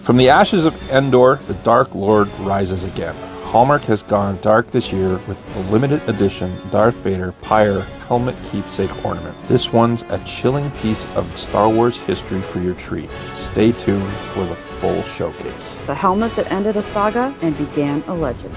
From the ashes of Endor, the Dark Lord rises again. Hallmark has gone dark this year with the limited edition Darth Vader Pyre Helmet Keepsake Ornament. This one's a chilling piece of Star Wars history for your tree. Stay tuned for the full showcase. The helmet that ended a saga and began a legend.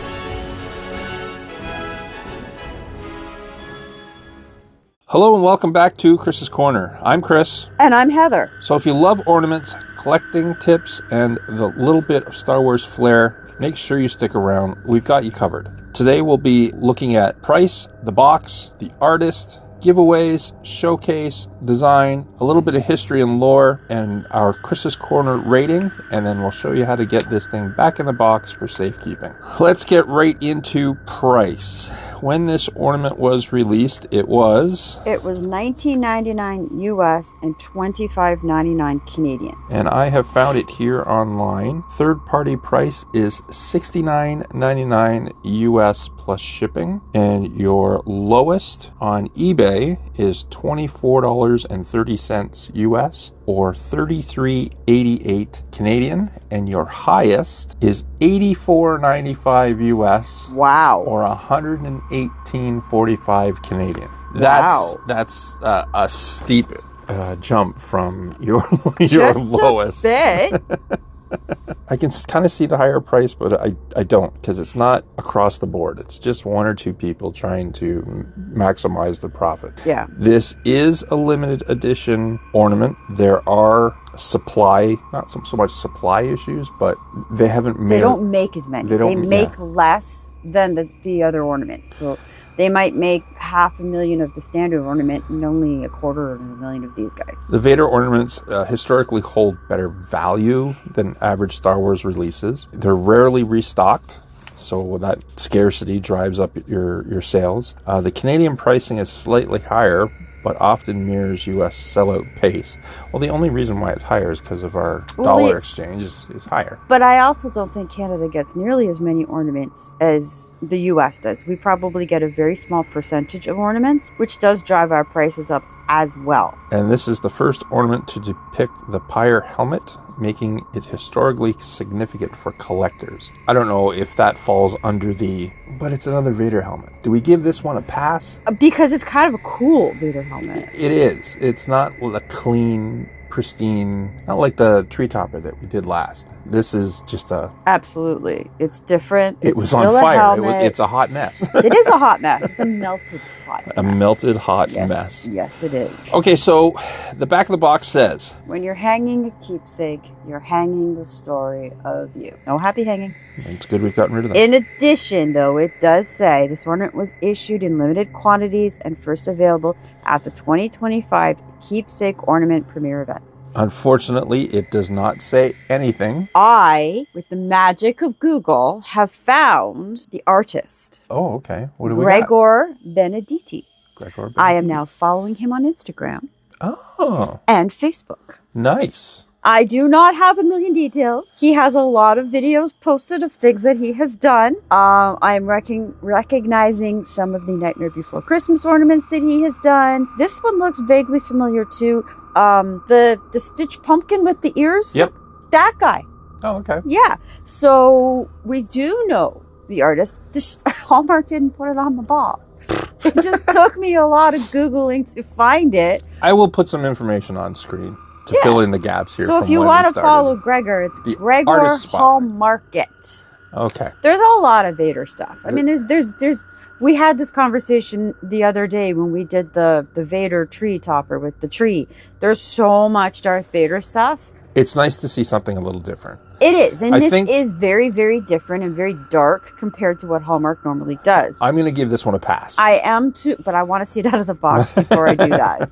Hello and welcome back to Chris's Corner. I'm Chris. And I'm Heather. So if you love ornaments, collecting tips, and the little bit of Star Wars flair, make sure you stick around. We've got you covered. Today we'll be looking at price, the box, the artist, giveaways, showcase, design, a little bit of history and lore, and our Chris's Corner rating, and then we'll show you how to get this thing back in the box for safekeeping. Let's get right into price. When this ornament was released, it was $19.99 US and $25.99 Canadian. And I have found it here online. Third-party price is $69.99 US plus shipping, and your lowest on eBay is $24.30 US or $33.88 Canadian, and your highest is $84.95 US. Wow. Or $118.45 Canadian. Wow. That's a steep jump from your Just lowest. A bit. I can kind of see the higher price, but I don't, because it's not across the board. It's just one or two people trying to maximize the profit. Yeah. This is a limited edition ornament. There are not so much supply issues, but they haven't made. They don't make as many. They make less than the other ornaments. So they might make 500,000 of the standard ornament and only 250,000 of these guys. The Vader ornaments historically hold better value than average Star Wars releases. They're rarely restocked, so that scarcity drives up your sales. The Canadian pricing is slightly higher, but often mirrors U.S. sellout pace. Well, the only reason why it's higher is because of our dollar exchange is higher. But I also don't think Canada gets nearly as many ornaments as the U.S. does. We probably get a very small percentage of ornaments, which does drive our prices up as well. And this is the first ornament to depict the Pyre Helmet, making it historically significant for collectors. I don't know if that falls under but it's another Vader helmet. Do we give this one a pass? Because it's kind of a cool Vader helmet. It is. It's not a clean, pristine, not like the tree topper that we did last. This is just Absolutely. It's different. It was on fire. It's a hot mess. It is a hot mess. It's a melted hot mess. A melted hot mess. Yes, it is. Okay, so the back of the box says, when you're hanging a keepsake, you're hanging the story of you. No happy hanging. It's good we've gotten rid of that. In addition, though, it does say this ornament was issued in limited quantities and first available at the 2025 Keepsake Ornament premiere event. Unfortunately, it does not say anything. I, with the magic of Google, have found the artist. Oh, okay. What do we Gregor Benedetti. Gregor Benedetti. I am now following him on Instagram. Oh. And Facebook. Nice. I do not have a million details. He has a lot of videos posted of things that he has done. I'm recognizing some of the Nightmare Before Christmas ornaments that he has done. This one looks vaguely familiar too. The Stitch pumpkin with the ears. Yep. That guy. Oh, okay. Yeah. So we do know the artist. Hallmark didn't put it on the box. It just took me a lot of Googling to find it. I will put some information on screen to fill in the gaps here. So if you want to follow Gregor, it's the Gregor Hallmark it. Okay. There's a lot of Vader stuff. I mean, there's. We had this conversation the other day when we did the Vader tree topper with the tree. There's so much Darth Vader stuff. It's nice to see something a little different. It is. And this is very, very different and very dark compared to what Hallmark normally does. I'm going to give this one a pass. I am too, but I want to see it out of the box before I do that.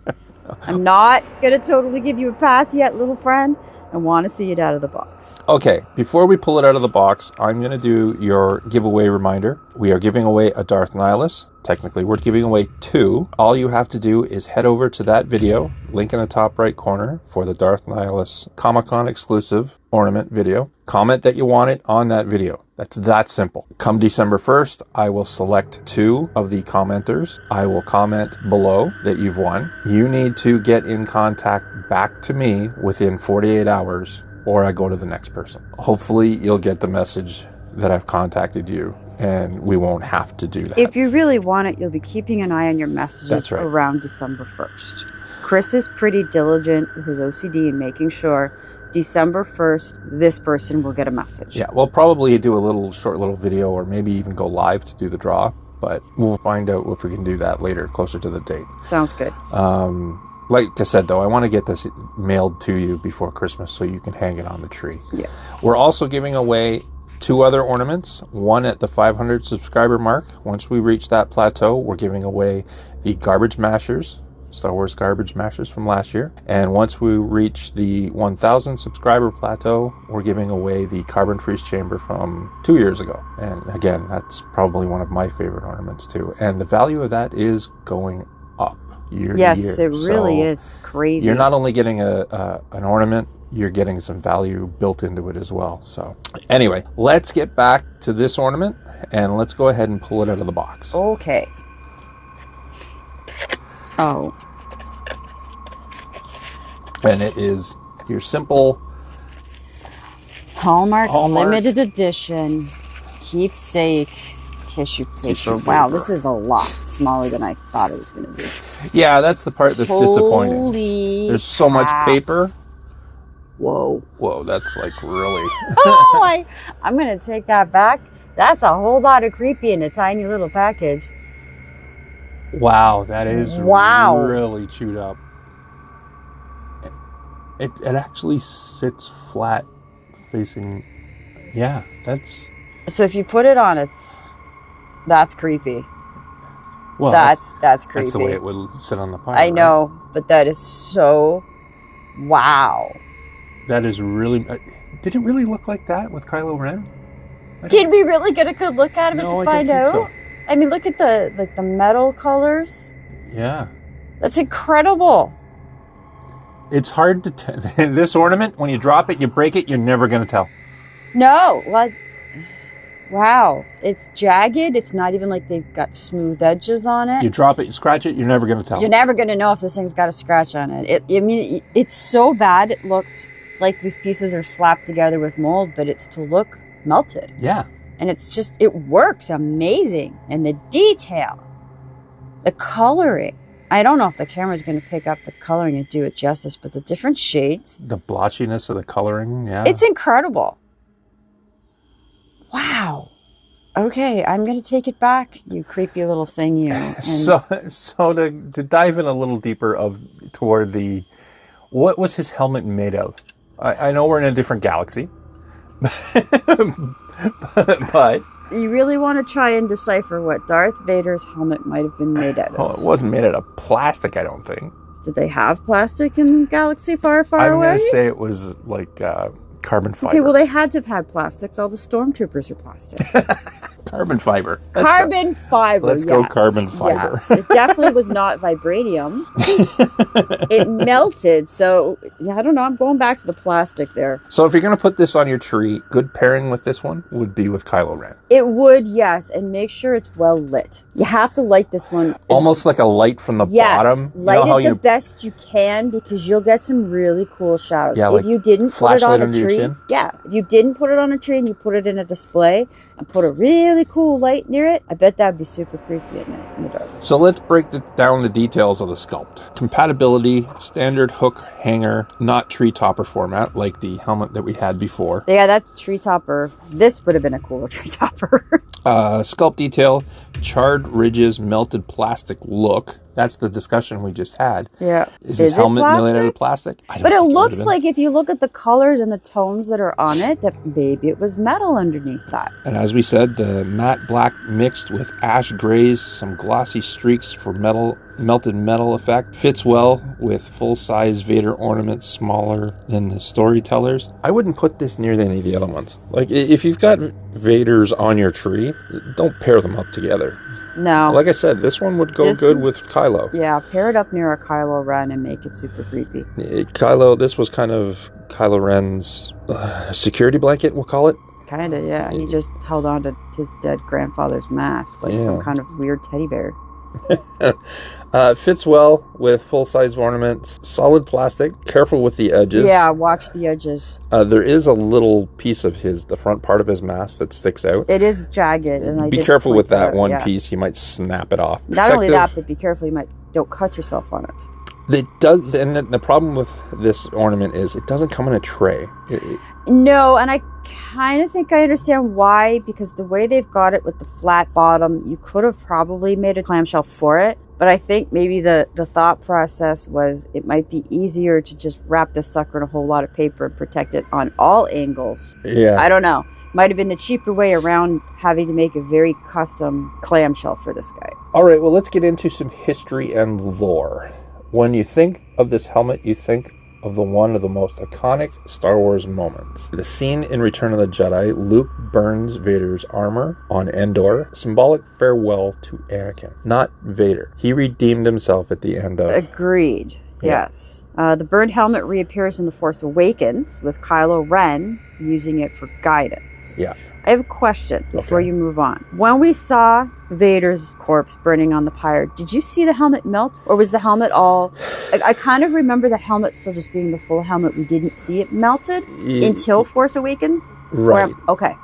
I'm not going to totally give you a pass yet, little friend. I want to see it out of the box. Okay, before we pull it out of the box, I'm going to do your giveaway reminder. We are giving away a Darth Nihilus. Technically, we're giving away 2. All you have to do is head over to that video, link in the top right corner, for the Darth Nihilus Comic-Con exclusive ornament video. Comment that you want it on that video. That's that simple. Come December 1st, I will select 2 of the commenters. I will comment below that you've won. You need to get in contact back to me within 48 hours or I go to the next person. Hopefully you'll get the message that I've contacted you, and we won't have to do that. If you really want it, you'll be keeping an eye on your messages. That's right. Around December 1st. Chris is pretty diligent with his OCD in making sure December 1st, this person will get a message. Yeah, we'll probably do a short little video, or maybe even go live to do the draw, but we'll find out if we can do that later, closer to the date. Sounds good. Like I said, though, I want to get this mailed to you before Christmas so you can hang it on the tree. Yeah. We're also giving away 2 other ornaments, one at the 500 subscriber mark. Once we reach that plateau, we're giving away the Garbage Mashers, Star Wars Garbage Mashers from last year. And once we reach the 1,000 subscriber plateau, we're giving away the Carbon Freeze Chamber from 2 years ago. And again, that's probably one of my favorite ornaments too. And the value of that is going up year to year. Yes, it really is crazy. You're not only getting an ornament, you're getting some value built into it as well. So anyway, let's get back to this ornament and let's go ahead and pull it out of the box. Okay. Oh. And it is your simple Hallmark limited edition keepsake tissue paper. Wow, this is a lot smaller than I thought it was going to be. Yeah, that's the part that's disappointing. Holy There's so much paper. Whoa. Whoa, that's like really... Oh, I'm going to take that back. That's a whole lot of creepy in a tiny little package. Wow, that is really chewed up. It actually sits flat facing... Yeah, that's... So if you put it on it, that's creepy. Well, that's creepy. That's the way it would sit on the pile. I know, but that is so... Wow. That is really... Did it really look like that with Kylo Ren? Did we really get a good look at him to find out? So. I mean, look at the metal colors. Yeah. That's incredible. It's hard to tell. This ornament, when you drop it, you break it, you're never going to tell. No. What? Wow. It's jagged. It's not even like they've got smooth edges on it. You drop it, you scratch it, you're never going to tell. You're never going to know if this thing's got a scratch on it. It's so bad it looks like these pieces are slapped together with mold, but it's to look melted. Yeah. And it's just, it works amazing. And the detail, the coloring. I don't know if the camera's going to pick up the coloring and do it justice, but the different shades. The blotchiness of the coloring, yeah. It's incredible. Wow. Okay, I'm going to take it back, you creepy little thing, you. And so to dive in a little deeper toward what was his helmet made of? I know we're in a different galaxy. but you really want to try and decipher what Darth Vader's helmet might have been made out of. Well, it wasn't made out of plastic, I don't think. Did they have plastic in the galaxy far, far away? I'm going to say it was like carbon fiber. Okay, well, they had to have had plastics. All the stormtroopers are plastic. Carbon fiber. Carbon fiber. Let's go carbon fiber. Yes. It definitely was not vibranium. It melted. So, I don't know. I'm going back to the plastic there. So if you're going to put this on your tree, good pairing with this one would be with Kylo Ren. It would, yes. And make sure it's well lit. You have to light this one. Almost like a light from the bottom. Light it the best you can because you'll get some really cool shadows. Yeah, if you didn't put it on a tree. Yeah, if you didn't put it on a tree and you put it in a display and put a really cool light near it, I bet that'd be super creepy at night in the dark. So let's break down the details of the sculpt. Compatibility, standard hook hanger, not tree topper format like the helmet that we had before. Yeah, that tree topper. This would have been a cooler tree topper. Sculpt detail, charred ridges, melted plastic look. That's the discussion we just had. Yeah. Is his helmet made out of plastic? But it looks like if you look at the colors and the tones that are on it, that maybe it was metal underneath that. And as we said, the matte black mixed with ash grays, some glossy streaks for melted metal effect. Fits well with full-size Vader ornaments smaller than the storytellers. I wouldn't put this near any of the other ones. Like, if you've got Vaders on your tree, don't pair them up together. No. Like I said, this one would go good with Kylo. Yeah, pair it up near a Kylo Ren and make it super creepy. This was kind of Kylo Ren's security blanket, we'll call it. Kind of, yeah. He just held on to his dead grandfather's mask like some kind of weird teddy bear. It fits well with full-size ornaments. Solid plastic. Careful with the edges. Yeah, watch the edges. There is a little piece of the front part of his mask that sticks out. It is jagged, and I be did careful point with that one yeah. piece. You might snap it off. Not only that, but be careful. Don't cut yourself on it. It does, and the problem with this ornament is it doesn't come in a tray. No, and I kind of think I understand why, because the way they've got it with the flat bottom, you could have probably made a clamshell for it. But I think maybe the thought process was it might be easier to just wrap this sucker in a whole lot of paper and protect it on all angles. Yeah. I don't know. Might have been the cheaper way around having to make a very custom clamshell for this guy. All right, well, let's get into some history and lore. When you think of this helmet, you think of one of the most iconic Star Wars moments. The scene in Return of the Jedi, Luke burns Vader's armor on Endor, symbolic farewell to Anakin, not Vader. He redeemed himself at the end of... Agreed. Yeah. Yes. The burned helmet reappears in The Force Awakens with Kylo Ren using it for guidance. Yeah. I have a question before you move on. When we saw Vader's corpse burning on the pyre, did you see the helmet melt? Or was the helmet all... I kind of remember the helmet still just being the full helmet. We didn't see it melted until Force Awakens? Right. Okay.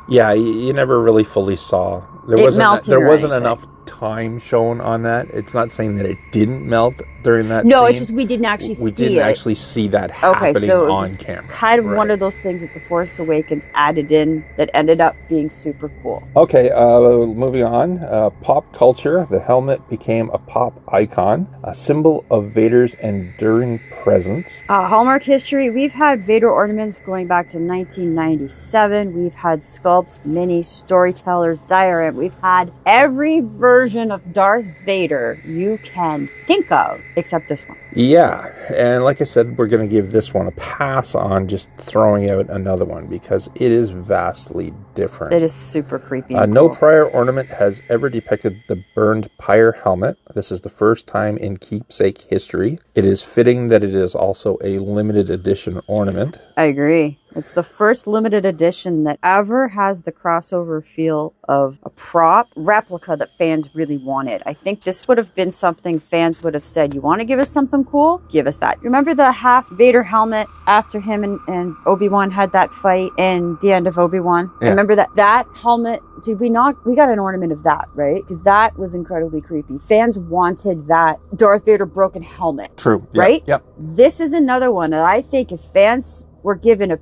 Yeah, you never really fully saw. There wasn't enough time shown on that. It's not saying that it didn't melt during that No, scene. it's just we didn't actually see it. We didn't actually see that happening on camera. Kind of one of those things that The Force Awakens added in that ended up being super cool. Okay, moving on. Pop culture. The helmet became a pop icon, a symbol of Vader's enduring presence. Hallmark history. We've had Vader ornaments going back to 1997. We've had sculpts, minis, storytellers, diorama. We've had every version of Darth Vader you can think of, except this one. Yeah, and like I said, we're going to give this one a pass on just throwing out another one because it is vastly different. It is super creepy. No prior ornament has ever depicted the burned Pyre Helmet. This is the first time in keepsake history. It is fitting that it is also a limited edition ornament. I agree. It's the first limited edition that ever has the crossover feel of a prop replica that fans really wanted. I think this would have been something fans would have said, you want to give us something cool? Give us that. Remember the half Vader helmet after him and Obi-Wan had that fight in the end of Obi-Wan? Yeah. Remember that helmet? Did we not? We got an ornament of that, right? Because that was incredibly creepy. Fans wanted that Darth Vader broken helmet. True. Right? Yep. This is another one that I think if fans were given a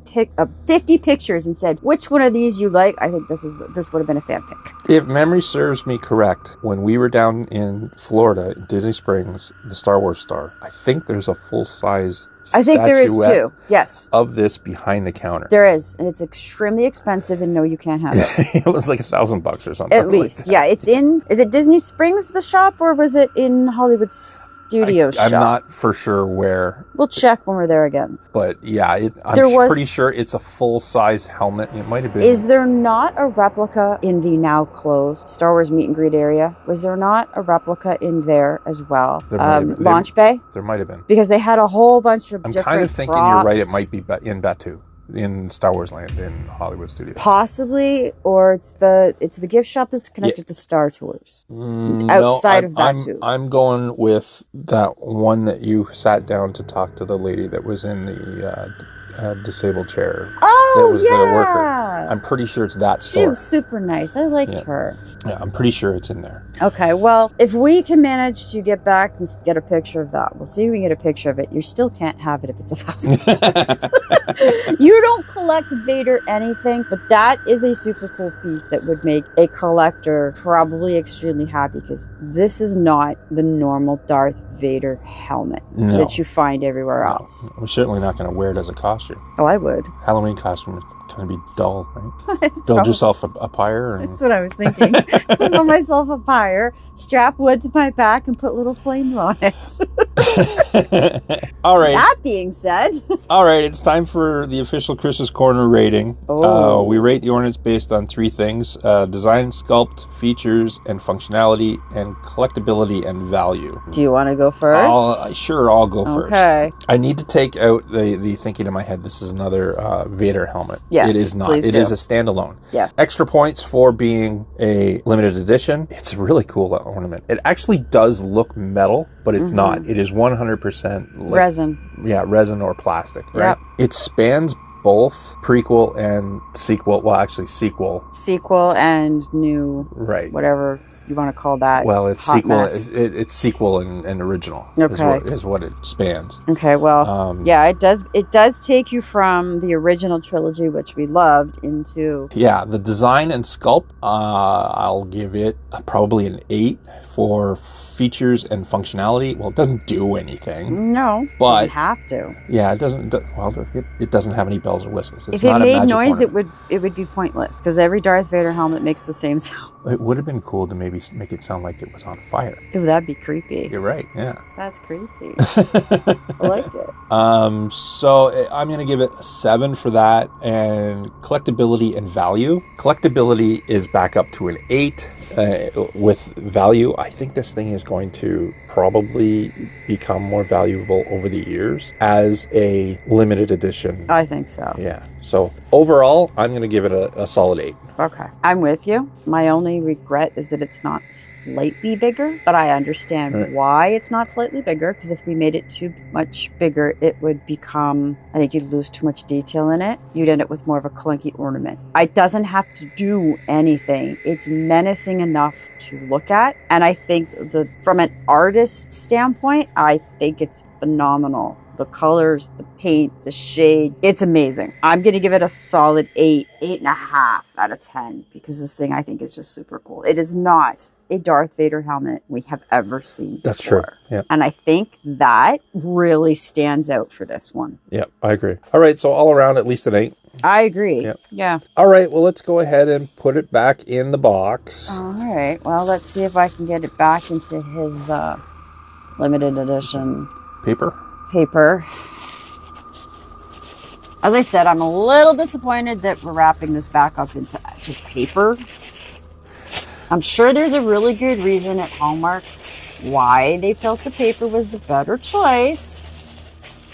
50 pictures and said, which one of these you like, I think this would have been a fan pick. If memory serves me correct, when we were down in Florida, Disney Springs, the Star Wars Star, I think there's a full-size I think there is too. Yes. Of this behind the counter. There is. And it's extremely expensive and no, you can't have it. It was like $1,000 or something. At least. Like yeah. Is it Disney Springs, the shop, or was it in Hollywood Studios shop? I'm not for sure where. We'll check when we're there again. But yeah, I'm pretty sure it's a full-size helmet. It might have been. Is there not a replica in the now closed Star Wars meet and greet area? Was there not a replica in there as well? Launch Bay? There might have been. Because they had a whole bunch of different kind of thinking props. You're right. It might be in Batu, in Star Wars Land, in Hollywood Studios. Possibly, or it's the gift shop that's connected to Star Tours. Outside of Batu. I'm going with that one that you sat down to talk to the lady that was in the disabled chair. Oh, that was the worker. I'm pretty sure it's that store. She was super nice. I liked her. Yeah, I'm pretty sure it's in there. Okay, well, if we can manage to get back and get a picture of that, we'll see if we can get a picture of it. You still can't have it if it's $1,000. You don't collect Vader anything, but that is a super cool piece that would make a collector probably extremely happy because this is not the normal Darth Vader helmet that you find everywhere else. We're certainly not going to wear it as a costume. Oh, I would. Halloween costume is going to be dull, right? Build yourself a pyre. That's what I was thinking. Build myself a pyre, strap wood to my back, and put little flames on it. All right. That being said. All right, it's time for the official Chris's Corner rating. We rate the ornaments based on 3 things: design, sculpt, features, and functionality, and collectability and value. Do you want to go first? Sure, I'll go first. Okay. I need to take out the thinking in my head. This is another Vader helmet. Yes, it is not. please It do. is a standalone. Yeah. Extra points for being a limited edition. It's a really cool ornament. It actually does look metal, but it's not. It is 100% resin. Yeah, resin or plastic, right? Yep. It spans both prequel and sequel. Well, actually, sequel. Sequel and new, right? Whatever you want to call that. Well, it's hot sequel. mess. It's sequel and original. Okay. Is what it spans. Okay. Well, yeah, it does. It does take you from the original trilogy, which we loved, into the design and sculpt. I'll give it probably an 8 for features and functionality. Well, it doesn't do anything. No, but doesn't have to. Yeah, it doesn't. Well, it doesn't have any bells or whistles. It's if not it made a magic noise, ornament. it would be pointless because every Darth Vader helmet makes the same sound. It would have been cool to maybe make it sound like it was on fire. Ooh, that'd be creepy. You're right. Yeah. That's creepy. I like it. So I'm going to give it a 7 for that. And collectability and value. Collectability is back up to an 8. With value, I think this thing is going to probably become more valuable over the years as a limited edition. I think so. Yeah. So overall, I'm going to give it a solid 8. Okay. I'm with you. My only regret is that it's not slightly bigger, but I understand why it's not slightly bigger, because if we made it too much bigger, it would become, I think you'd lose too much detail in it. You'd end up with more of a clunky ornament. It doesn't have to do anything. It's menacing enough to look at. And I think from an artist standpoint, I think it's phenomenal. The colors, the paint, the shade, it's amazing. I'm going to give it a solid 8.5 out of 10, because this thing I think is just super cool. It is not a Darth Vader helmet we have ever seen before. That's true. Yeah. And I think that really stands out for this one. Yeah, I agree. All right, so all around at least an 8. I agree. Yep. Yeah. All right, well, let's go ahead and put it back in the box. All right. Well, let's see if I can get it back into his limited edition paper. As I said, I'm a little disappointed that we're wrapping this back up into just paper. I'm sure there's a really good reason at Hallmark why they felt the paper was the better choice.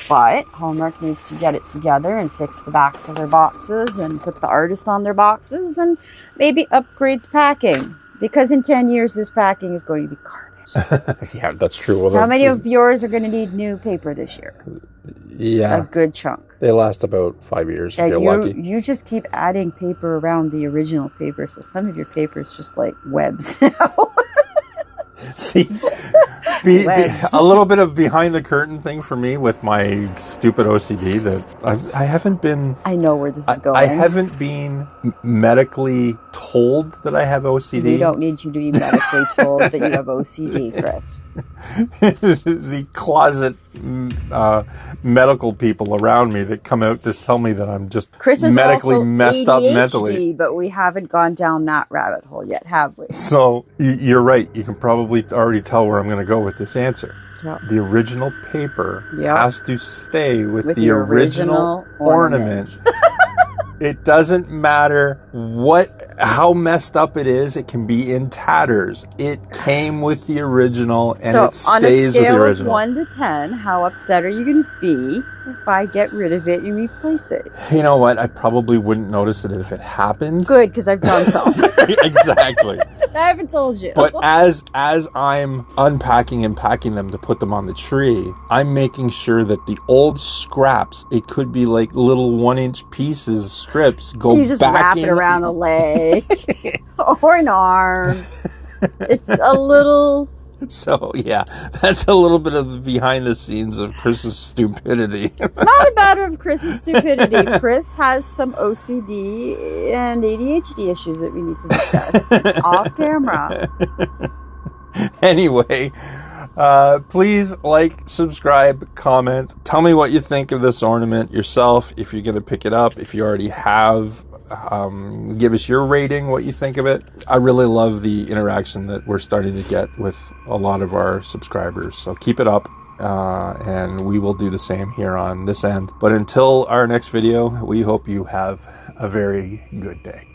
But Hallmark needs to get it together and fix the backs of their boxes and put the artist on their boxes and maybe upgrade the packing. Because in 10 years, this packing is going to be garbage. Yeah, that's true. Well, how many of yours are going to need new paper this year? Yeah. A good chunk. They last about 5 years if you're lucky. You just keep adding paper around the original paper, so some of your paper is just like webs now. See, a little bit of behind the curtain thing for me with my stupid OCD that I haven't been... I know where this is going. I haven't been medically told that I have OCD. We don't need you to be medically told that you have OCD, Chris. The closet medical people around me that come out to tell me that I'm just Chris is medically also messed ADHD, up mentally. But we haven't gone down that rabbit hole yet, have we? So you're right. You can probably already tell where I'm going to go with this answer. Yep. The original paper has to stay with the original ornament. It doesn't matter how messed up it is. It can be in tatters. It came with the original, and it stays with the original. On a scale of 1 to 10, how upset are you going to be if I get rid of it and replace it? You know what? I probably wouldn't notice it if it happened. Good, because I've done some. Exactly. I haven't told you. But as I'm unpacking and packing them to put them on the tree, I'm making sure that the old scraps, it could be like little 1-inch pieces, strips, go back in. You just wrap it around a leg or an arm. It's a little... So, yeah, that's a little bit of the behind the scenes of Chris's stupidity. It's not a matter of Chris's stupidity. Chris has some OCD and ADHD issues that we need to discuss off camera. Anyway, please like, subscribe, comment. Tell me what you think of this ornament yourself, if you're going to pick it up, if you already have. Give us your rating, what you think of it. I really love the interaction that we're starting to get with a lot of our subscribers, so keep it up. and we will do the same here on this end. But until our next video, we hope you have a very good day.